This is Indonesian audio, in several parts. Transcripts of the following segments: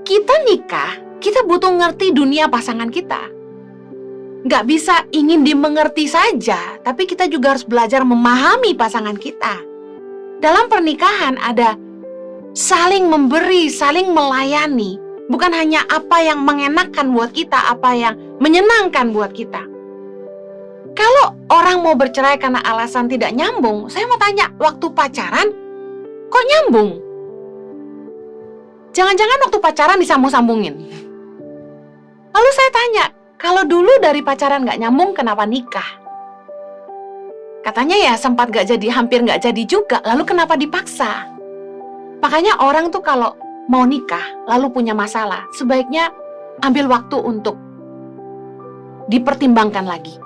kita nikah, kita butuh ngerti dunia pasangan kita. Nggak bisa ingin dimengerti saja, tapi kita juga harus belajar memahami pasangan kita. Dalam pernikahan ada saling memberi, saling melayani. Bukan hanya apa yang mengenakan buat kita, apa yang menyenangkan buat kita. Kalau orang mau bercerai karena alasan tidak nyambung, saya mau tanya, waktu pacaran, kok nyambung? Jangan-jangan waktu pacaran disambung-sambungin. Lalu saya tanya, kalau dulu dari pacaran gak nyambung, kenapa nikah? Katanya ya sempat gak jadi, hampir gak jadi juga, lalu kenapa dipaksa? Makanya orang tuh kalau mau nikah, lalu punya masalah, sebaiknya ambil waktu untuk dipertimbangkan lagi.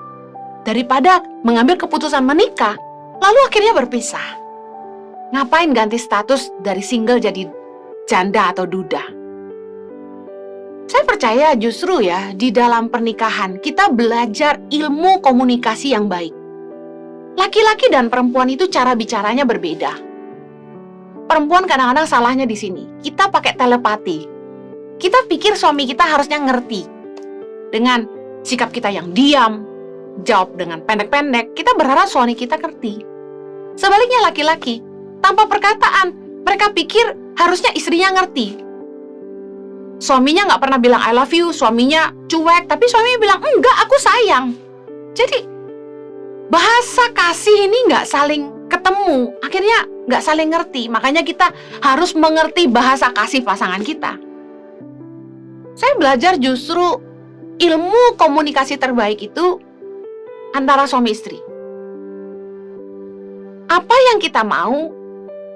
Daripada mengambil keputusan menikah, lalu akhirnya berpisah. Ngapain ganti status dari single jadi janda atau duda? Saya percaya justru ya, di dalam pernikahan kita belajar ilmu komunikasi yang baik. Laki-laki dan perempuan itu cara bicaranya berbeda. Perempuan kadang-kadang salahnya di sini. Kita pakai telepati. Kita pikir suami kita harusnya ngerti. Dengan sikap kita yang diam, jawab dengan pendek-pendek, kita berharap suami kita ngerti. Sebaliknya laki-laki, tanpa perkataan, mereka pikir harusnya istrinya ngerti. Suaminya nggak pernah bilang I love you, suaminya cuek, tapi suaminya bilang enggak, aku sayang. Jadi bahasa kasih ini nggak saling ketemu, akhirnya nggak saling ngerti. Makanya kita harus mengerti bahasa kasih pasangan kita. Saya belajar justru ilmu komunikasi terbaik itu antara suami istri. Apa yang kita mau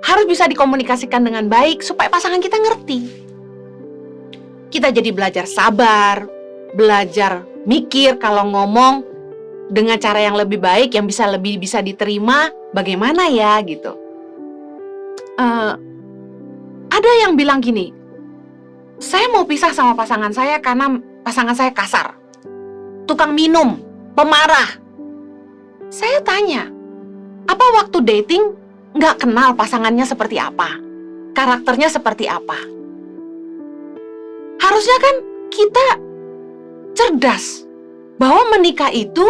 harus bisa dikomunikasikan dengan baik supaya pasangan kita ngerti. Kita jadi belajar sabar, belajar mikir kalau ngomong dengan cara yang lebih baik, yang lebih bisa diterima, bagaimana ya gitu. Ada yang bilang gini, saya mau pisah sama pasangan saya karena pasangan saya kasar, tukang minum, pemarah. Saya tanya, apa waktu dating nggak kenal pasangannya seperti apa? Karakternya seperti apa? Harusnya kan kita cerdas bahwa menikah itu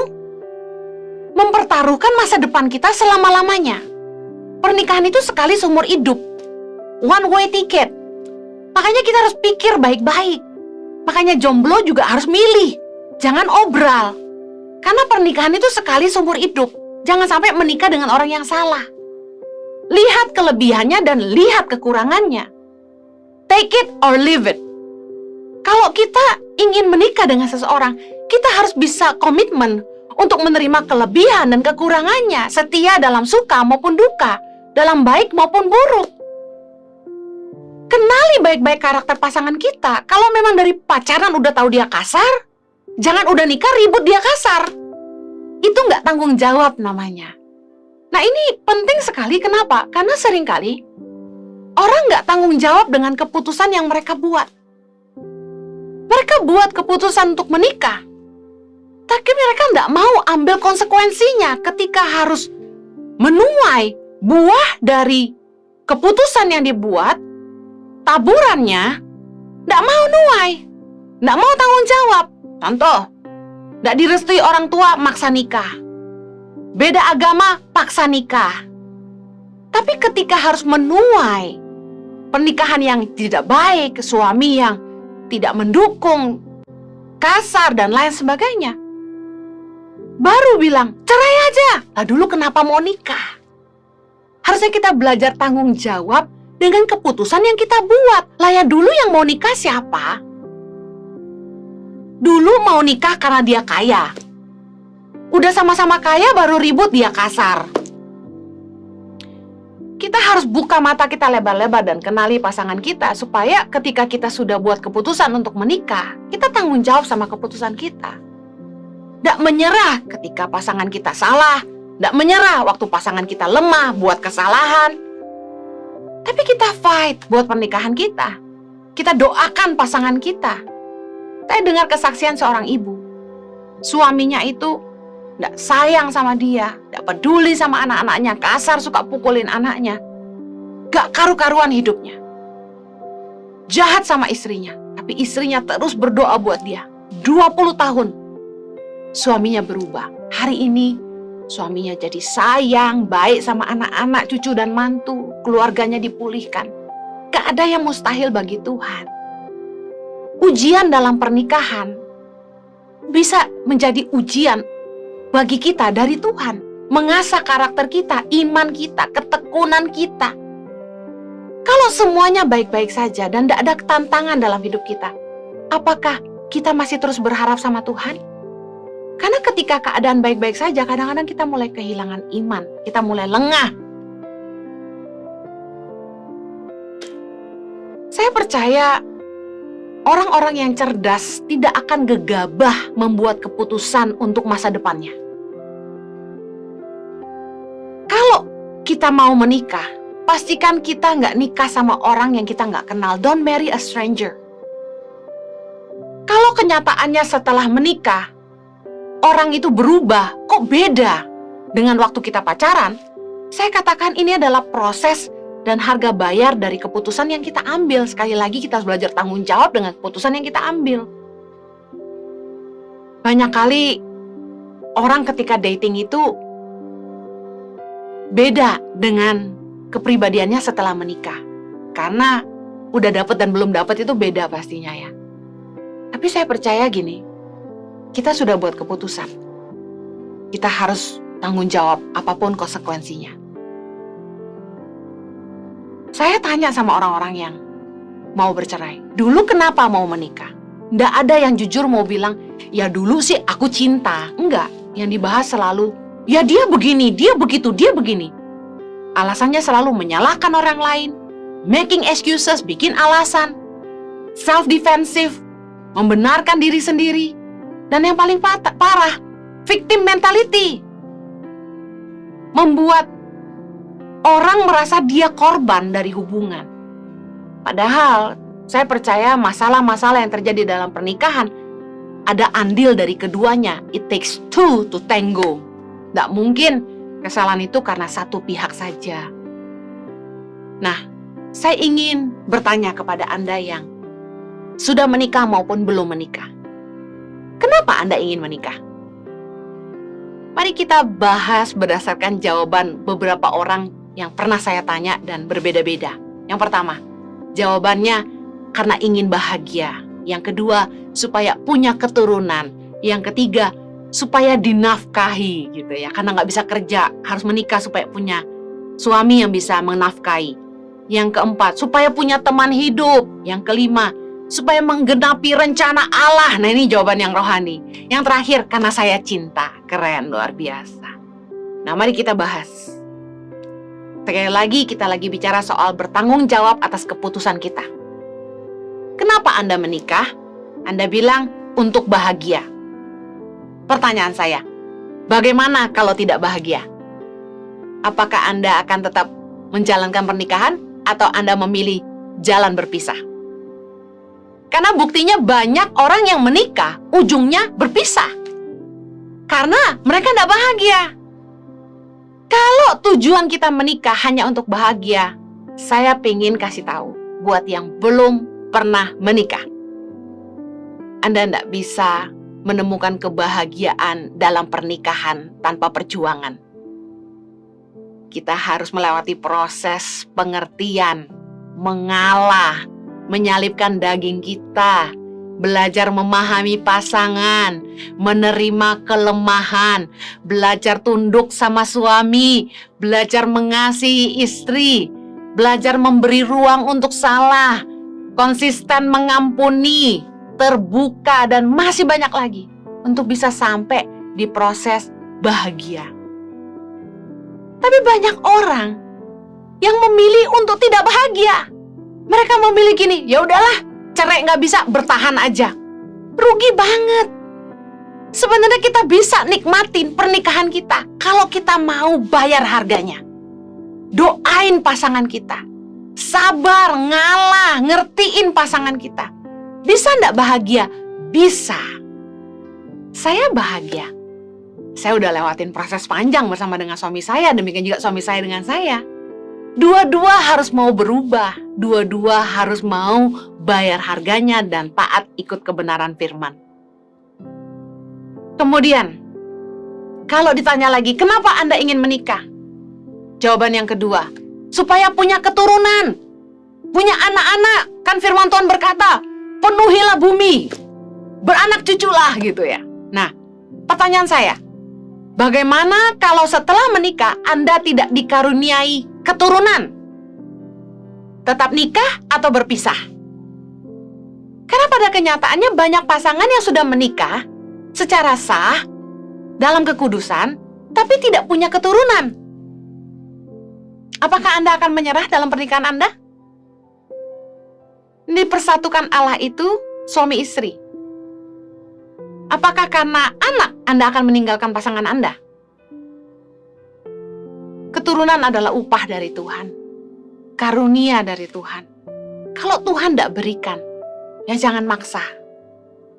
mempertaruhkan masa depan kita selama-lamanya. Pernikahan itu sekali seumur hidup. One way ticket. Makanya kita harus pikir baik-baik. Makanya jomblo juga harus milih. Jangan obral. Karena pernikahan itu sekali seumur hidup. Jangan sampai menikah dengan orang yang salah. Lihat kelebihannya dan lihat kekurangannya. Take it or leave it. Kalau kita ingin menikah dengan seseorang, kita harus bisa komitmen untuk menerima kelebihan dan kekurangannya, setia dalam suka maupun duka, dalam baik maupun buruk. Kenali baik-baik karakter pasangan kita. Kalau memang dari pacaran udah tahu dia kasar, jangan udah nikah ribut dia kasar. Itu nggak tanggung jawab namanya. Nah ini penting sekali, kenapa? Karena seringkali orang nggak tanggung jawab dengan keputusan yang mereka buat. Mereka buat keputusan untuk menikah, tapi mereka nggak mau ambil konsekuensinya ketika harus menuai buah dari keputusan yang dibuat. Taburannya nggak mau nuai, nggak mau tanggung jawab. Contoh, nggak direstui orang tua, maksa nikah. Beda agama, paksa nikah. Tapi ketika harus menuai pernikahan yang tidak baik, suami yang tidak mendukung, kasar dan lain sebagainya, baru bilang, cerai aja. Lah dulu kenapa mau nikah? Harusnya kita belajar tanggung jawab dengan keputusan yang kita buat. Lah ya dulu yang mau nikah siapa? Dulu mau nikah karena dia kaya. Udah sama-sama kaya baru ribut dia kasar. Kita harus buka mata kita lebar-lebar dan kenali pasangan kita, supaya ketika kita sudah buat keputusan untuk menikah, kita tanggung jawab sama keputusan kita. Nggak menyerah ketika pasangan kita salah, nggak menyerah waktu pasangan kita lemah buat kesalahan. Tapi kita fight buat pernikahan kita. Kita doakan pasangan kita. Saya dengar kesaksian seorang ibu. Suaminya itu nggak sayang sama dia, nggak peduli sama anak-anaknya, kasar, suka pukulin anaknya. Gak karu-karuan hidupnya. Jahat sama istrinya. Tapi istrinya terus berdoa buat dia. 20 tahun. Suaminya berubah. Hari ini suaminya jadi sayang, baik sama anak-anak, cucu dan mantu. Keluarganya dipulihkan. Gak ada yang mustahil bagi Tuhan. Ujian dalam pernikahan bisa menjadi ujian bagi kita dari Tuhan. Mengasah karakter kita, iman kita, ketekunan kita. Kalau semuanya baik-baik saja dan tidak ada tantangan dalam hidup kita, apakah kita masih terus berharap sama Tuhan? Karena ketika keadaan baik-baik saja, kadang-kadang kita mulai kehilangan iman, kita mulai lengah. Saya percaya orang-orang yang cerdas tidak akan gegabah membuat keputusan untuk masa depannya. Kalau kita mau menikah, pastikan kita nggak nikah sama orang yang kita nggak kenal. Don't marry a stranger. Kalau kenyataannya setelah menikah, orang itu berubah, kok beda dengan waktu kita pacaran, saya katakan ini adalah proses dan harga bayar dari keputusan yang kita ambil. Sekali lagi kita harus belajar tanggung jawab dengan keputusan yang kita ambil. Banyak kali orang ketika dating itu beda dengan kepribadiannya setelah menikah. Karena udah dapet dan belum dapet itu beda pastinya ya. Tapi saya percaya gini, kita sudah buat keputusan. Kita harus tanggung jawab apapun konsekuensinya. Saya tanya sama orang-orang yang mau bercerai, dulu kenapa mau menikah? Nggak ada yang jujur mau bilang, ya dulu sih aku cinta. Enggak, yang dibahas selalu, ya dia begini, dia begitu, dia begini. Alasannya selalu menyalahkan orang lain, making excuses, bikin alasan, self-defensive, membenarkan diri sendiri, dan yang paling parah, victim mentality. Membuat orang merasa dia korban dari hubungan. Padahal, saya percaya masalah-masalah yang terjadi dalam pernikahan ada andil dari keduanya. It takes two to tango. Nggak mungkin kesalahan itu karena satu pihak saja. Nah, saya ingin bertanya kepada Anda yang sudah menikah maupun belum menikah. Kenapa Anda ingin menikah? Mari kita bahas berdasarkan jawaban beberapa orang yang pernah saya tanya dan berbeda-beda. Yang pertama, jawabannya karena ingin bahagia. Yang kedua, supaya punya keturunan. Yang ketiga, supaya dinafkahi gitu ya, karena nggak bisa kerja, harus menikah supaya punya suami yang bisa menafkahi. Yang keempat, supaya punya teman hidup. Yang kelima, supaya menggenapi rencana Allah. Nah ini jawaban yang rohani. Yang terakhir, karena saya cinta. Keren, luar biasa. Nah mari kita bahas. Sekali lagi kita lagi bicara soal bertanggung jawab atas keputusan kita. Kenapa Anda menikah? Anda bilang untuk bahagia. Pertanyaan saya, bagaimana kalau tidak bahagia? Apakah Anda akan tetap menjalankan pernikahan atau Anda memilih jalan berpisah? Karena buktinya banyak orang yang menikah, ujungnya berpisah. Karena mereka tidak bahagia. Kalau tujuan kita menikah hanya untuk bahagia, saya pengen kasih tahu buat yang belum pernah menikah. Anda tidak bisa menemukan kebahagiaan dalam pernikahan tanpa perjuangan. Kita harus melewati proses pengertian, mengalah, menyalipkan daging kita, belajar memahami pasangan, menerima kelemahan, belajar tunduk sama suami, belajar mengasihi istri, belajar memberi ruang untuk salah, konsisten mengampuni, terbuka, dan masih banyak lagi untuk bisa sampai di proses bahagia. Tapi banyak orang yang memilih untuk tidak bahagia. Mereka memilih gini, ya udahlah, cerai nggak bisa, bertahan aja. Rugi banget. Sebenarnya kita bisa nikmatin pernikahan kita kalau kita mau bayar harganya. Doain pasangan kita, sabar, ngalah, ngertiin pasangan kita. Bisa nggak bahagia? Bisa. Saya bahagia. Saya udah lewatin proses panjang bersama dengan suami saya, demikian juga suami saya dengan saya. Dua-dua harus mau berubah, dua-dua harus mau bayar harganya, dan taat ikut kebenaran firman. Kemudian, kalau ditanya lagi, kenapa Anda ingin menikah? Jawaban yang kedua, supaya punya keturunan, punya anak-anak. Kan firman Tuhan berkata, penuhilah bumi, beranak cuculah gitu ya. Nah, pertanyaan saya, bagaimana kalau setelah menikah Anda tidak dikaruniai keturunan? Tetap nikah atau berpisah? Karena pada kenyataannya banyak pasangan yang sudah menikah secara sah dalam kekudusan, tapi tidak punya keturunan. Apakah Anda akan menyerah dalam pernikahan Anda? Dipersatukan Allah itu suami istri. Apakah karena anak Anda akan meninggalkan pasangan Anda? Keturunan adalah upah dari Tuhan, karunia dari Tuhan. Kalau Tuhan tidak berikan, ya jangan maksa,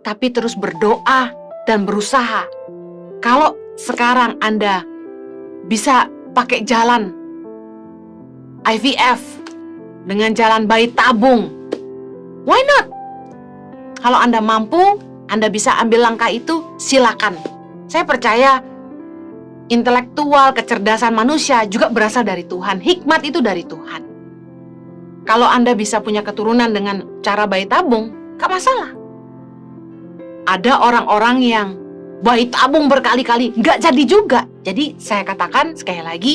tapi terus berdoa dan berusaha. Kalau sekarang Anda bisa pakai jalan IVF dengan jalan bayi tabung, why not? Kalau Anda mampu, Anda bisa ambil langkah itu, silakan. Saya percaya intelektual, kecerdasan manusia juga berasal dari Tuhan. Hikmat itu dari Tuhan. Kalau Anda bisa punya keturunan dengan cara bayi tabung, gak masalah. Ada orang-orang yang bayi tabung berkali-kali, gak jadi juga. Jadi saya katakan sekali lagi,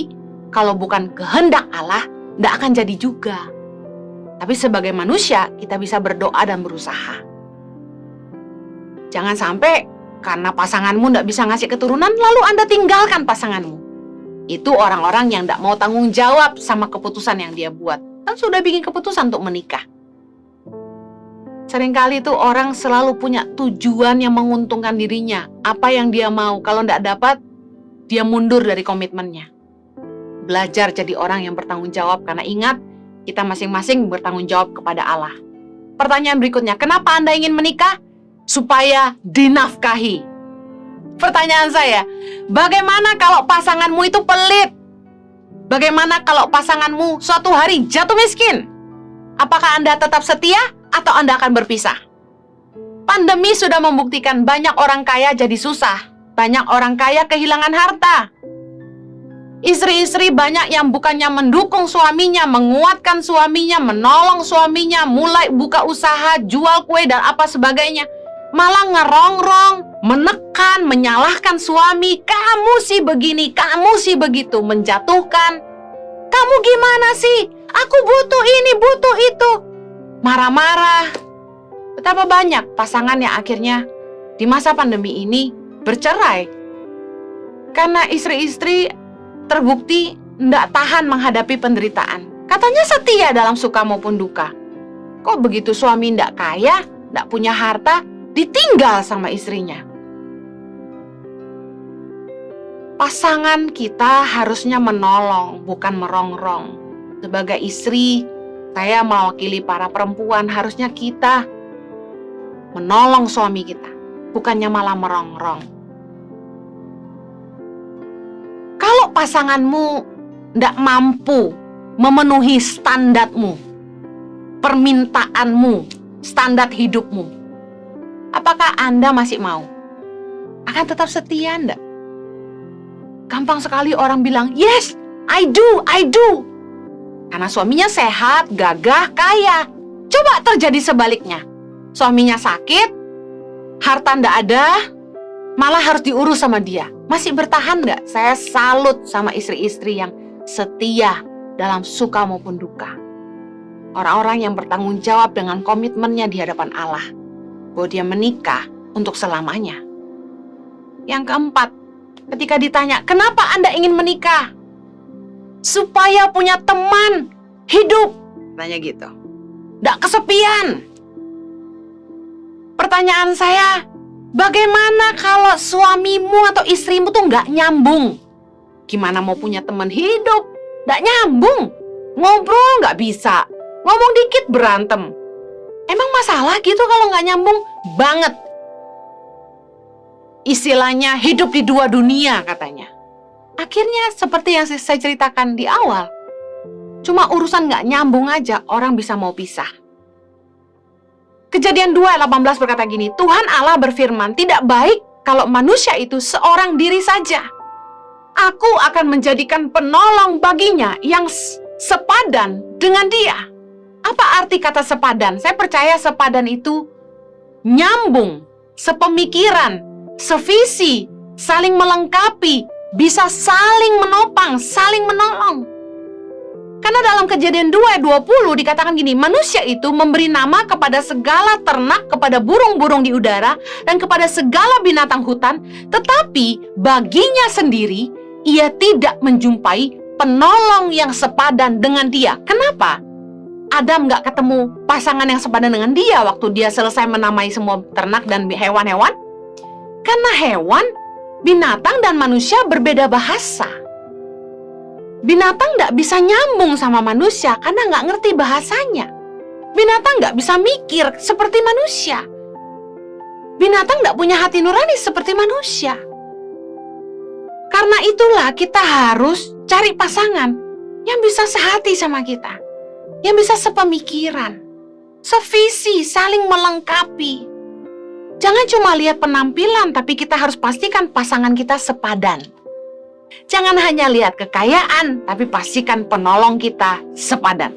kalau bukan kehendak Allah, gak akan jadi juga. Tapi sebagai manusia, kita bisa berdoa dan berusaha. Jangan sampai karena pasanganmu gak bisa ngasih keturunan, lalu Anda tinggalkan pasanganmu. Itu orang-orang yang gak mau tanggung jawab sama keputusan yang dia buat. Kan sudah bikin keputusan untuk menikah. Seringkali tuh orang selalu punya tujuan yang menguntungkan dirinya. Apa yang dia mau, kalau gak dapat, dia mundur dari komitmennya. Belajar jadi orang yang bertanggung jawab, karena ingat, kita masing-masing bertanggung jawab kepada Allah. Pertanyaan berikutnya, kenapa Anda ingin menikah? Supaya dinafkahi. Pertanyaan saya, bagaimana kalau pasanganmu itu pelit? Bagaimana kalau pasanganmu suatu hari jatuh miskin? Apakah Anda tetap setia atau Anda akan berpisah? Pandemi sudah membuktikan banyak orang kaya jadi susah. Banyak orang kaya kehilangan harta. Istri-istri banyak yang bukannya mendukung suaminya, menguatkan suaminya, menolong suaminya, mulai buka usaha, jual kue dan apa sebagainya, malah ngerongrong, menekan, menyalahkan suami. Kamu sih begini, kamu sih begitu, menjatuhkan. Kamu gimana sih? Aku butuh ini, butuh itu. Marah-marah. Betapa banyak pasangan yang akhirnya di masa pandemi ini bercerai. Karena istri-istri terbukti tidak tahan menghadapi penderitaan. Katanya setia dalam suka maupun duka. Kok begitu suami tidak kaya, tidak punya harta, ditinggal sama istrinya? Pasangan kita harusnya menolong, bukan merongrong. Sebagai istri, saya mewakili para perempuan, harusnya kita menolong suami kita, bukannya malah merongrong. Kalau pasanganmu tidak mampu memenuhi standarmu, permintaanmu, standar hidupmu, apakah Anda masih mau? Akan tetap setia enggak? Gampang sekali orang bilang, yes, I do. Karena suaminya sehat, gagah, kaya. Coba terjadi sebaliknya. Suaminya sakit, harta ndak ada, malah harus diurus sama dia. Masih bertahan nggak? Saya salut sama istri-istri yang setia dalam suka maupun duka. Orang-orang yang bertanggung jawab dengan komitmennya di hadapan Allah, bahwa dia menikah untuk selamanya. Yang keempat, ketika ditanya, kenapa Anda ingin menikah? Supaya punya teman hidup. Tanya gitu. Nggak kesepian. Pertanyaan saya, bagaimana kalau suamimu atau istrimu tuh nggak nyambung? Gimana mau punya teman hidup? Nggak nyambung. Ngobrol nggak bisa. Ngomong dikit berantem. Emang masalah gitu kalau nggak nyambung? Banget. Istilahnya hidup di dua dunia katanya. Akhirnya seperti yang saya ceritakan di awal, cuma urusan nggak nyambung aja orang bisa mau pisah. Kejadian 2 ayat 18 berkata gini, Tuhan Allah berfirman, tidak baik kalau manusia itu seorang diri saja. Aku akan menjadikan penolong baginya yang sepadan dengan dia. Apa arti kata sepadan? Saya percaya sepadan itu nyambung, sepemikiran, sevisi, saling melengkapi, bisa saling menopang, saling menolong. Karena dalam Kejadian 2 ayat 20 dikatakan gini, manusia itu memberi nama kepada segala ternak, kepada burung-burung di udara, dan kepada segala binatang hutan, tetapi baginya sendiri, ia tidak menjumpai penolong yang sepadan dengan dia. Kenapa? Adam nggak ketemu pasangan yang sepadan dengan dia waktu dia selesai menamai semua ternak dan hewan-hewan. Karena hewan, binatang, dan manusia berbeda bahasa. Binatang nggak bisa nyambung sama manusia karena nggak ngerti bahasanya. Binatang nggak bisa mikir seperti manusia. Binatang nggak punya hati nurani seperti manusia. Karena itulah kita harus cari pasangan yang bisa sehati sama kita, yang bisa sepemikiran, sevisi, saling melengkapi. Jangan cuma lihat penampilan, tapi kita harus pastikan pasangan kita sepadan. Jangan hanya lihat kekayaan, tapi pastikan penolong kita sepadan.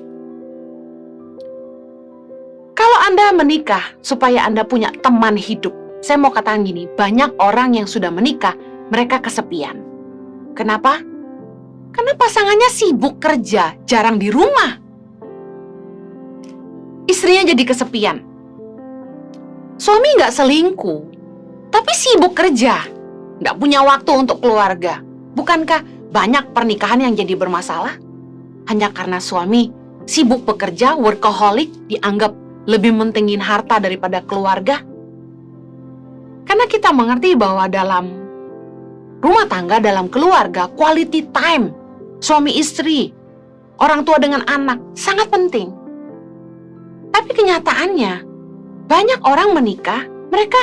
Kalau Anda menikah supaya Anda punya teman hidup, saya mau katakan gini, banyak orang yang sudah menikah, mereka kesepian. Kenapa? Karena pasangannya sibuk kerja, jarang di rumah. Istrinya jadi kesepian. Suami nggak selingkuh, tapi sibuk kerja, nggak punya waktu untuk keluarga. Bukankah banyak pernikahan yang jadi bermasalah? Hanya karena suami sibuk bekerja, workaholic, dianggap lebih mentingin harta daripada keluarga. Karena kita mengerti bahwa dalam rumah tangga, dalam keluarga, quality time, suami istri, orang tua dengan anak, sangat penting. Tapi kenyataannya, banyak orang menikah, mereka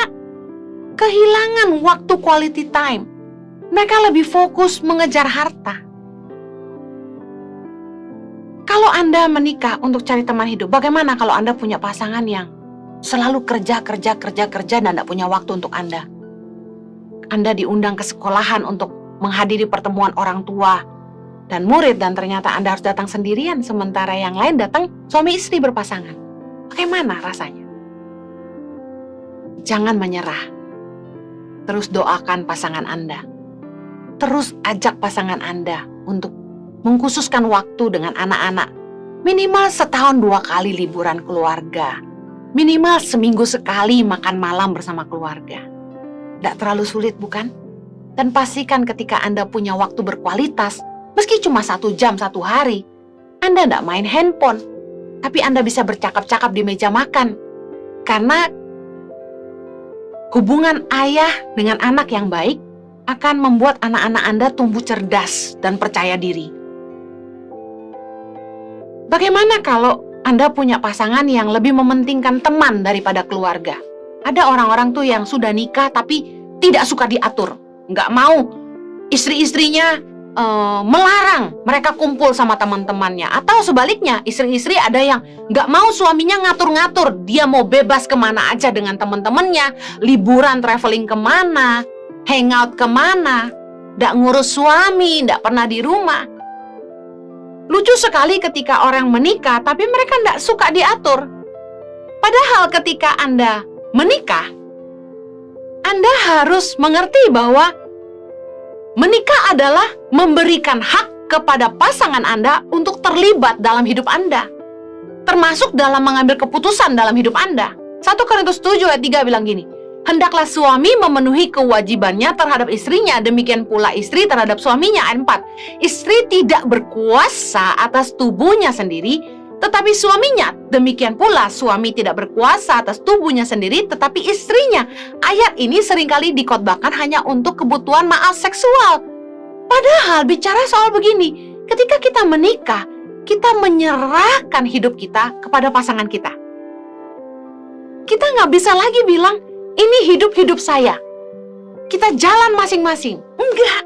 kehilangan waktu quality time. Mereka lebih fokus mengejar harta. Kalau Anda menikah untuk cari teman hidup, bagaimana kalau Anda punya pasangan yang selalu kerja dan tidak punya waktu untuk Anda? Anda diundang ke sekolahan untuk menghadiri pertemuan orang tua dan murid, dan ternyata Anda harus datang sendirian, sementara yang lain datang suami istri berpasangan. Bagaimana rasanya? Jangan menyerah. Terus doakan pasangan Anda. Terus ajak pasangan Anda untuk mengkhususkan waktu dengan anak-anak. Minimal setahun 2 kali liburan keluarga. Minimal seminggu sekali makan malam bersama keluarga. Tidak terlalu sulit, bukan? Dan pastikan ketika Anda punya waktu berkualitas, meski cuma 1 jam 1 hari, Anda tidak main handphone, tapi Anda bisa bercakap-cakap di meja makan. Karena hubungan ayah dengan anak yang baik akan membuat anak-anak Anda tumbuh cerdas dan percaya diri. Bagaimana kalau Anda punya pasangan yang lebih mementingkan teman daripada keluarga? Ada orang-orang tuh yang sudah nikah tapi tidak suka diatur. Nggak mau istri-istrinya melarang mereka kumpul sama teman-temannya. Atau sebaliknya, istri-istri ada yang nggak mau suaminya ngatur-ngatur. Dia mau bebas kemana aja dengan teman-temannya, liburan, traveling kemana, hangout kemana, nggak ngurus suami, nggak pernah di rumah. Lucu sekali ketika orang menikah, tapi mereka nggak suka diatur. Padahal ketika Anda menikah, Anda harus mengerti bahwa menikah adalah memberikan hak kepada pasangan Anda untuk terlibat dalam hidup Anda, termasuk dalam mengambil keputusan dalam hidup Anda. 1 Korintus 7 ayat 3 bilang gini, hendaklah suami memenuhi kewajibannya terhadap istrinya, demikian pula istri terhadap suaminya. Ayat 4, istri tidak berkuasa atas tubuhnya sendiri, tetapi suaminya. Demikian pula suami tidak berkuasa atas tubuhnya sendiri, tetapi istrinya. Ayat ini seringkali dikhotbahkan hanya untuk kebutuhan maaf seksual. Padahal bicara soal begini, ketika kita menikah, kita menyerahkan hidup kita kepada pasangan kita. Kita nggak bisa lagi bilang, ini hidup saya. Kita jalan masing-masing. Enggak.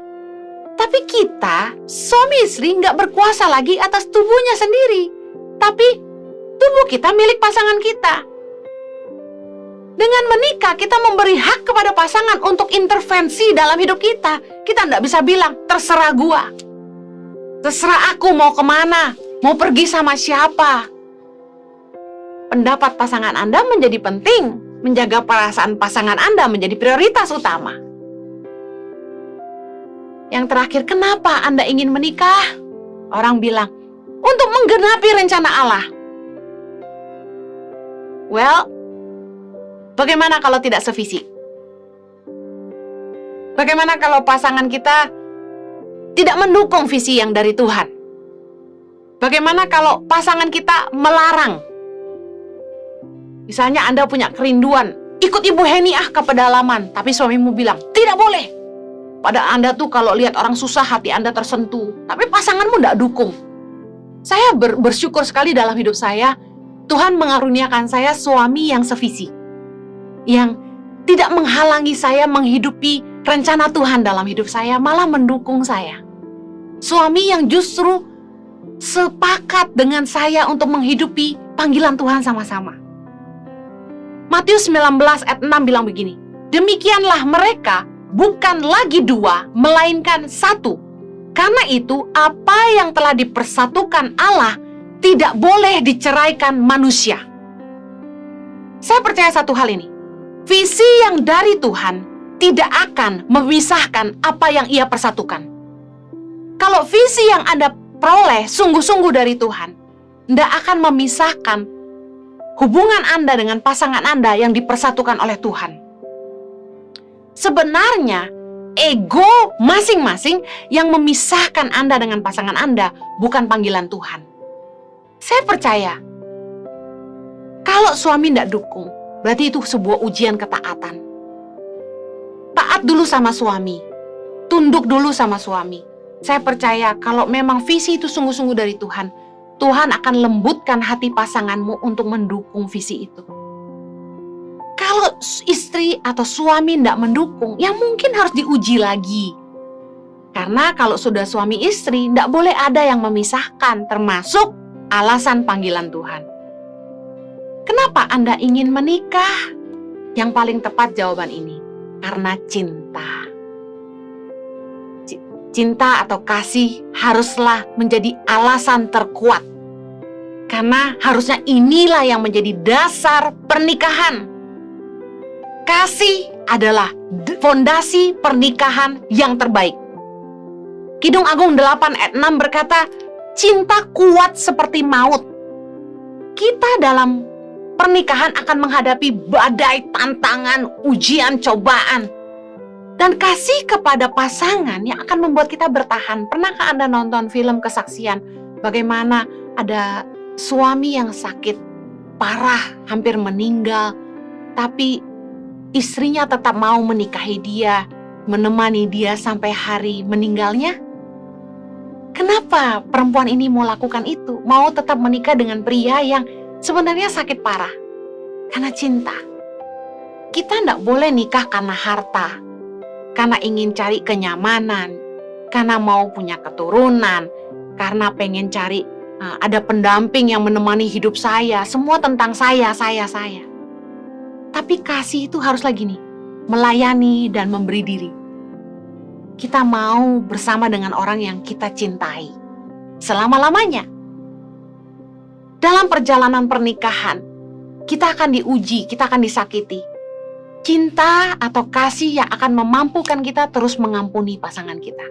Tapi kita, suami istri, nggak berkuasa lagi atas tubuhnya sendiri. Tapi tubuh kita milik pasangan kita. Dengan menikah, kita memberi hak kepada pasangan untuk intervensi dalam hidup kita. Kita tidak bisa bilang, terserah gua. Terserah aku mau kemana, mau pergi sama siapa. Pendapat pasangan Anda menjadi penting. Menjaga perasaan pasangan Anda menjadi prioritas utama. Yang terakhir, kenapa Anda ingin menikah? Orang bilang, untuk menggenapi rencana Allah. Well, bagaimana kalau tidak sevisi? Bagaimana kalau pasangan kita tidak mendukung visi yang dari Tuhan? Bagaimana kalau pasangan kita melarang? Misalnya Anda punya kerinduan, ikut Ibu Heni ke pedalaman, tapi suamimu bilang, tidak boleh. Pada Anda tuh kalau lihat orang susah, hati Anda tersentuh, tapi pasanganmu tidak dukung. Saya bersyukur sekali dalam hidup saya, Tuhan mengaruniakan saya suami yang sevisi, yang tidak menghalangi saya menghidupi rencana Tuhan dalam hidup saya, malah mendukung saya. Suami yang justru sepakat dengan saya untuk menghidupi panggilan Tuhan sama-sama. Matius 19 ayat 6 bilang begini, demikianlah mereka bukan lagi dua, melainkan satu. Karena itu, apa yang telah dipersatukan Allah tidak boleh diceraikan manusia. Saya percaya satu hal ini. Visi yang dari Tuhan tidak akan memisahkan apa yang Ia persatukan. Kalau visi yang Anda peroleh sungguh-sungguh dari Tuhan, tidak akan memisahkan hubungan Anda dengan pasangan Anda yang dipersatukan oleh Tuhan. Sebenarnya, ego masing-masing yang memisahkan Anda dengan pasangan Anda bukan panggilan Tuhan. Saya percaya, kalau suami tidak dukung, berarti itu sebuah ujian ketaatan. Taat dulu sama suami, tunduk dulu sama suami. Saya percaya kalau memang visi itu sungguh-sungguh dari Tuhan, Tuhan akan lembutkan hati pasanganmu untuk mendukung visi itu. Kalau istri atau suami tidak mendukung, ya mungkin harus diuji lagi. Karena kalau sudah suami istri, tidak boleh ada yang memisahkan, termasuk alasan panggilan Tuhan. Kenapa Anda ingin menikah? Yang paling tepat jawaban ini, karena cinta. Cinta atau kasih haruslah menjadi alasan terkuat. Karena harusnya inilah yang menjadi dasar pernikahan. Kasih adalah fondasi pernikahan yang terbaik. Kidung Agung 8 ayat 6 berkata, cinta kuat seperti maut. Kita dalam pernikahan akan menghadapi badai tantangan, ujian, cobaan. Dan kasih kepada pasangan yang akan membuat kita bertahan. Pernahkah Anda nonton film kesaksian? Bagaimana ada suami yang sakit parah, hampir meninggal, tapi istrinya tetap mau menikahi dia, menemani dia sampai hari meninggalnya? Kenapa perempuan ini mau lakukan itu? Mau tetap menikah dengan pria yang sebenarnya sakit parah? Karena cinta. Kita tidak boleh nikah karena harta, karena ingin cari kenyamanan, karena mau punya keturunan, karena pengen cari ada pendamping yang menemani hidup saya. Semua tentang saya. Tapi kasih itu harus lagi nih, melayani dan memberi diri. Kita mau bersama dengan orang yang kita cintai selama-lamanya. Dalam perjalanan pernikahan, kita akan diuji, kita akan disakiti. Cinta atau kasih yang akan memampukan kita terus mengampuni pasangan kita.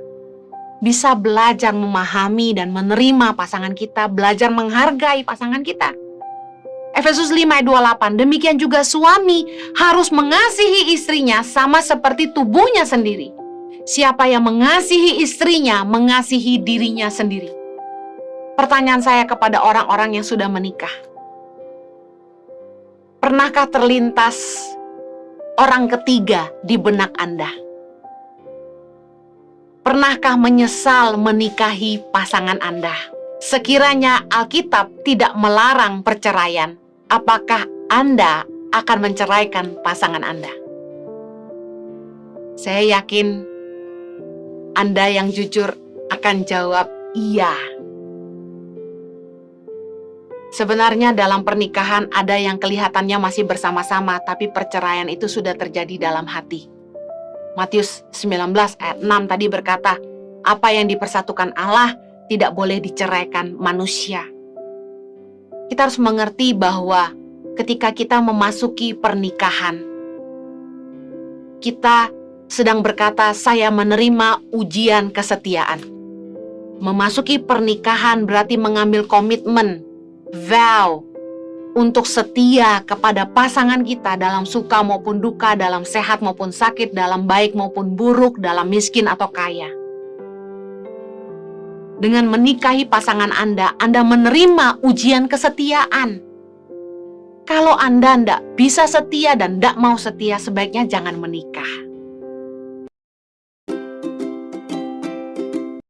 Bisa belajar memahami dan menerima pasangan kita, belajar menghargai pasangan kita. Efesus 5 ayat 28, demikian juga suami harus mengasihi istrinya sama seperti tubuhnya sendiri. Siapa yang mengasihi istrinya, mengasihi dirinya sendiri. Pertanyaan saya kepada orang-orang yang sudah menikah. Pernahkah terlintas orang ketiga di benak Anda? Pernahkah menyesal menikahi pasangan Anda? Sekiranya Alkitab tidak melarang perceraian, apakah Anda akan menceraikan pasangan Anda? Saya yakin Anda yang jujur akan jawab iya. Sebenarnya dalam pernikahan ada yang kelihatannya masih bersama-sama, tapi perceraian itu sudah terjadi dalam hati. Matius 19 ayat 6 tadi berkata, apa yang dipersatukan Allah tidak boleh diceraikan manusia. Kita harus mengerti bahwa ketika kita memasuki pernikahan, kita sedang berkata, saya menerima ujian kesetiaan. Memasuki pernikahan berarti mengambil komitmen, vow, untuk setia kepada pasangan kita dalam suka maupun duka, dalam sehat maupun sakit, dalam baik maupun buruk, dalam miskin atau kaya. Dengan menikahi pasangan Anda menerima ujian kesetiaan. Kalau Anda tidak bisa setia dan tidak mau setia, sebaiknya jangan menikah.